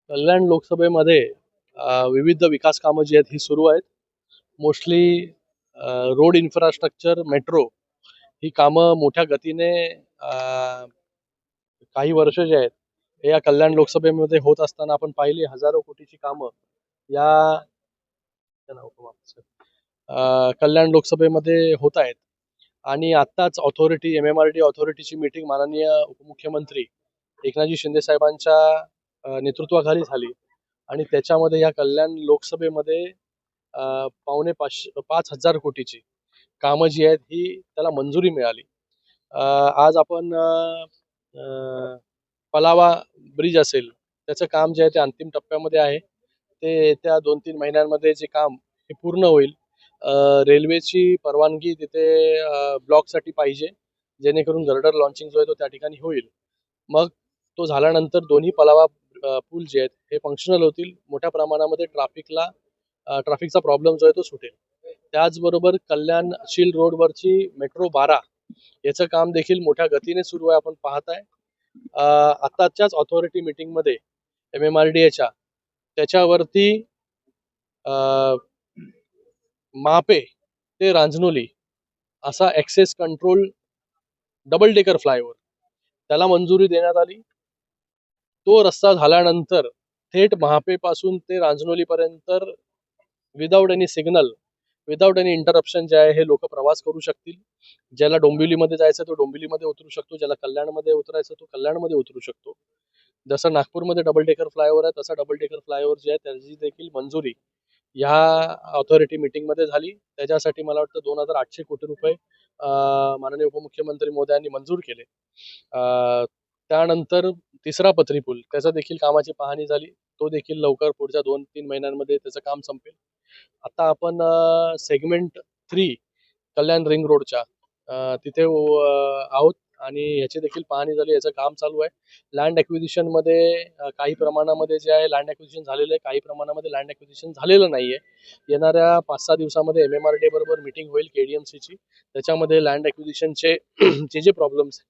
कल्याण लोकसभेमध्ये विविध विकास कामं जी आहेत ही सुरू आहेत. मोस्टली रोड इन्फ्रास्ट्रक्चर, मेट्रो ही कामं मोठ्या गतीने काही वर्ष जे आहेत हे या कल्याण लोकसभेमध्ये होत असताना आपण पाहिली हजारो कोटीची कामं या कल्याण लोकसभेमध्ये होत आहेत. आणि आत्ताच ऑथॉरिटी MMRD ऑथॉरिटीची मीटिंग माननीय उपमुख्यमंत्री एकनाथजी शिंदे साहेबांच्या नेतृत्वाखाली झाली आणि त्याच्यामध्ये या कल्याण लोकसभेमध्ये पावणे 5,000 कोटीची कामं जी आहेत ही त्याला मंजुरी मिळाली. आज आपण पलावा ब्रिज असेल त्याचं काम जे आहे ते अंतिम टप्प्यामध्ये आहे. ते येत्या 2-3 महिन्यांमध्ये जे काम हे पूर्ण होईल. रेल्वेची परवानगी तिथे ब्लॉकसाठी पाहिजे, जेणेकरून गर्डर लॉन्चिंग जो आहे तो त्या ठिकाणी होईल. मग तो झाल्यानंतर दोन्ही पलावा पूल जे आहेत हे फंक्शनल होतील. मोठ्या प्रमाणामध्ये ट्रॅफिकचा प्रॉब्लेम जो आहे तो सुटेल. त्याचबरोबर कल्याण शील रोडवरची मेट्रो 12 याचं काम देखील मोठ्या गतीने सुरू आहे. आपण पाहताय आताच्याच ऑथॉरिटी मीटिंगमध्ये MMRDAच्या त्याच्यावरती मापे ते रांजनोली असा access control double decker flyover त्याला मंजुरी देण्यात आली. तो रस्ता झाल्यानंतर थेट महापेपासून ते रांजनोलीपर्यंत without any signal, without any interruption जे आहे हे लोक प्रवास करू शकतील. ज्याला डोंबिवलीमध्ये जायचं तो डोंबिवलीमध्ये उतरू शकतो, ज्याला कल्याणमध्ये उतरायचं तो कल्याणमध्ये उतरू शकतो. जसं नागपूरमध्ये डबल डेकर फ्लायओव्हर आहे तसा डबल डेकर फ्लायओव्हर जे आहे त्याची देखील मंजुरी ह्या ऑथॉरिटी मीटिंगमध्ये झाली. त्याच्यासाठी मला वाटतं 2,800 कोटी रुपये माननीय उपमुख्यमंत्री मोदयांनी मंजूर केले. त्यानंतर तिसरा पथरी पूल त्याचा देखील कामाची पाहणी झाली. तो देखील लवकर पुढच्या 2-3 महिन्यांमध्ये त्याचं काम संपेल. आता आपण सेगमेंट 3 कल्याण रिंग रोडच्या तिथे आहोत आणि याची देखील पाहणी झाली. याचं काम चालू आहे. लँड ॲक्विजिशन मध्ये काही प्रमाणामध्ये जे आहे लँड ॲक्विजिशन झालेलं आहे, काही प्रमाणामध्ये लँड ॲक्विजिशन झालेलं नाहीये. येणाऱ्या 5-6 दिवसामध्ये MMRDA बरोबर मीटिंग होईल KDMCची. त्याच्यामध्ये लँड ॲक्विजिशनचे जे प्रॉब्लेम्स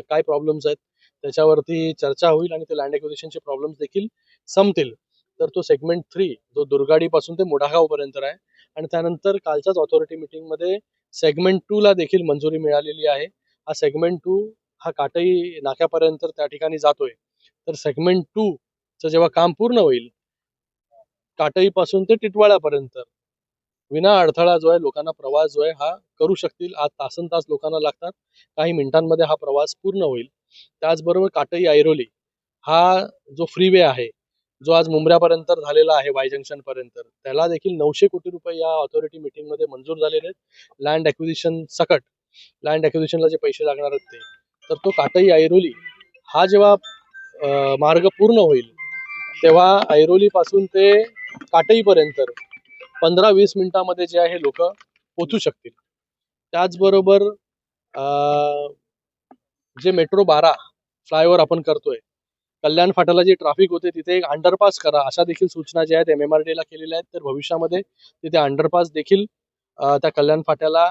काय प्रॉब्लेम्स आहेत त्याच्यावरती चर्चा होईल आणि ते लँड ॲक्विजिशनचे प्रॉब्लेम्स देखील संपतील. तर तो सेगमेंट 3 जो दुर्गाडीपासून ते मोठागाव पर्यंत आहे. आणि त्यानंतर कालच्याच ऑथॉरिटी मीटिंगमध्ये सेगमेंट 2 ला देखील मंजुरी मिळालेली आहे. हा सेगमेंट 2 हा काटई नाक्यापर्यंत त्या ठिकाणी जातोय. तर सेगमेंट 2 चं जेव्हा काम पूर्ण होईल काटईपासून ते टिटवाळ्यापर्यंत विना अडथळा जो आहे लोकांना प्रवास जो आहे हा करू शकतील. आज तासनतास लोकांना लागतात, काही मिनिटांमध्ये हा प्रवास पूर्ण होईल. त्याचबरोबर काटई ऐरोली हा जो फ्रीवे आहे जो आज मुंब्र्यापर्यंत झालेला आहे वाय जंक्शन पर्यंत, त्याला देखील 900 कोटी रुपये या ऑथॉरिटी मीटिंगमध्ये मंजूर झालेले आहेत. लँड ॲक्विजिशन सकट, लँड ॲक्विजिशनला जे पैसे लागणार आहेत ते. तर तो काटई ऐरोली हा जेव्हा मार्ग पूर्ण होईल तेव्हा ऐरोलीपासून ते काटईपर्यंत 15-20 मिनिटांमध्ये जे आहे लोक पोहोचू शकतील. त्याचबरोबर जे मेट्रो 12 फ्लायओव्हर आपण करतोय, कल्याण फाट्याला जी ट्रॅफिक होते तिथे एक अंडरपास करा अशा देखील सूचना ज्या आहेत MMRDAला केलेल्या आहेत. तर भविष्यामध्ये तिथे अंडरपास देखील त्या कल्याण फाट्याला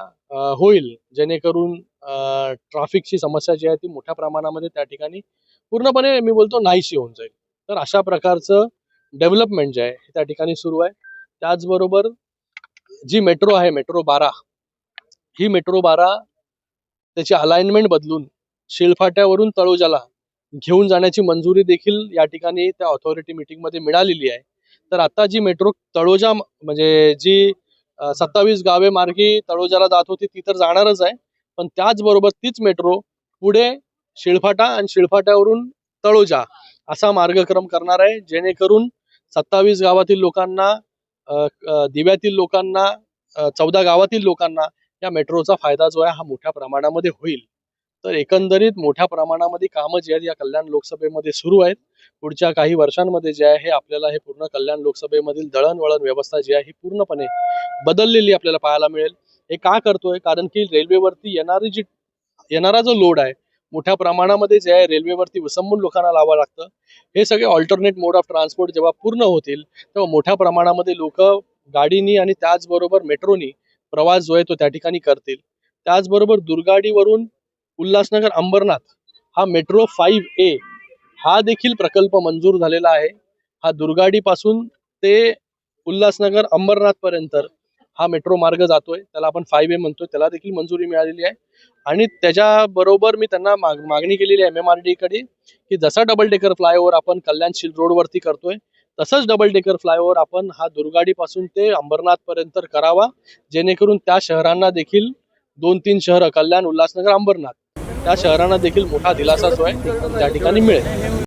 होईल, जेणेकरून ट्रॅफिकची समस्या जी आहे ती मोठ्या प्रमाणामध्ये त्या ठिकाणी पूर्णपणे मी बोलतो नाहीशी होऊन जाईल. तर अशा प्रकारचं डेव्हलपमेंट जे आहे त्या ठिकाणी सुरू आहे. त्याचबरोबर जी मेट्रो आहे मेट्रो 12 ही मेट्रो 12 त्याची अलाइनमेंट बदलून शिळफाट्यावरून तळोजाला घेऊन जाण्याची मंजुरी देखील या ठिकाणी त्या ऑथॉरिटी मीटिंगमध्ये मिळालेली आहे. तर आता जी मेट्रो तळोजा म्हणजे जी 27 गावे मार्गी तळोजाला जात होती ती तर जाणारच आहे, पण त्याचबरोबर तीच मेट्रो पुढे शिळफाटा आणि शिळफाट्यावरून तळोजा असा मार्गक्रम करणार आहे, जेणेकरून 27 गावातील लोकांना, दिव्यातील लोकांना, 14 गावातील लोकांना या मेट्रोचा फायदा जो आहे हा मोठ्या प्रमाणामध्ये होईल. तर एकंदरीत मोठ्या प्रमाणामध्ये कामं जी आहेत या कल्याण लोकसभेमध्ये सुरू आहेत. पुढच्या काही वर्षांमध्ये जे आहे हे आपल्याला हे पूर्ण कल्याण लोकसभेमधील दळणवळण व्यवस्था जी आहे ही पूर्णपणे बदललेली आपल्याला पाहायला मिळेल. हे का करतोय? कारण की रेल्वेवरती येणारा जो लोड आहे मोठ्या प्रमाणामध्ये जे आहे रेल्वेवरती विसंबून लोकांना लावावं लागतं. हे सगळे ऑल्टरनेट मोड ऑफ ट्रान्सपोर्ट जेव्हा पूर्ण होतील तेव्हा मोठ्या प्रमाणामध्ये लोक गाडीनी आणि त्याचबरोबर मेट्रोनी प्रवास जो आहे तो त्या ठिकाणी करतील. त्याचबरोबर दुर्गाडीवरून उल्हासनगर अंबरनाथ हा मेट्रो 5A हा देखील प्रकल्प मंजूर झालेला आहे. हा दुर्गाडी पासून ते उल्हासनगर अंबरनाथ पर्यंत हा मेट्रो मार्ग जातोय, त्याला आपण 5A म्हणतोय, त्याला देखील मंजुरी मिळालेली आहे. आणि त्याच्याबरोबर मी त्यांना मागणी केलेली आहे MMRD कडे की जसा डबल डेकर फ्लायओव्हर आपण कल्याण शिल रोड वरती करतोय तसंच डबल डेकर फ्लायओव्हर आपण हा दुर्गाडी पासून ते अंबरनाथ पर्यंत करावा, जेणेकरून त्या शहरांना देखील 2-3 शहरं कल्याण, उल्हासनगर, अंबरनाथ त्या शहरांना देखील मोठा दिलासा जो आहे त्या ठिकाणी मिळेल.